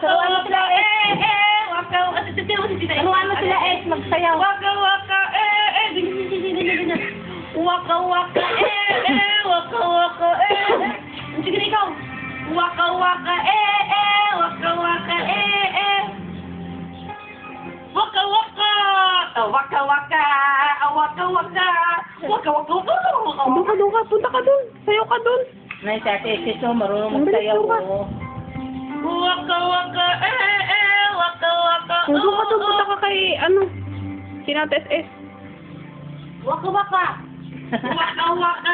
Turuan mo sila, Waka, waka, Turuan mo sila, magsayaw. Waka, waka, ganyan. Waka, waka, waka, waka, sige na ikaw. Waka, waka, waka, waka, waka, waka. Waka, waka, waka, waka. Waka, waka, waka. Doon ka, punta ka doon. Sayaw ka doon. Nay, si Ate Isis, marunong magsayaw. Waka, waka, waka, waka. Doon ka doon, punta ka kay, Sinata SS. Waka, waka. Waka, waka, waka,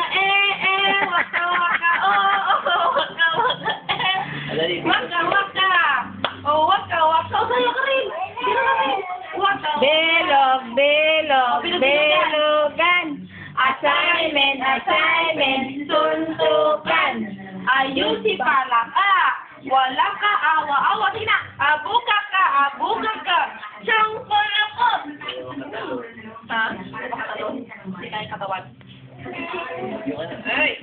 waka, waka, waka, waka, waka. Oh, waka, waka. Sayo ka rin. Sino ka rin? Waka. Belog, belog, belogan. Assignment, suntukan. Ayusin pala ka. Wala ka, awa-awa. Sige na. Abuka ka. Siyang palakot. Ha? Hindi tayo katawan. Hey!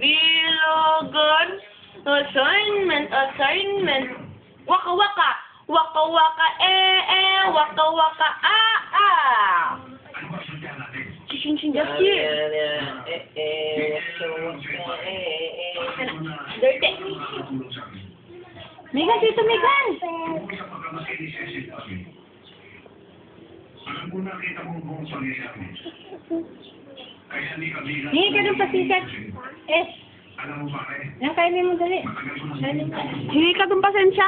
Bilogan. Assignment. Waka, waka. Waka, waka, waka, waka, Sing, just here. Dirty. Megan, dito, Megan. Alam ko nakita mong buong pangyayari. Kaya hindi ka bilang... Hingi ka doon pasikat. Alam mo ba Nang kainin mo dali. matagal ko na Hingi ka doon pasensya.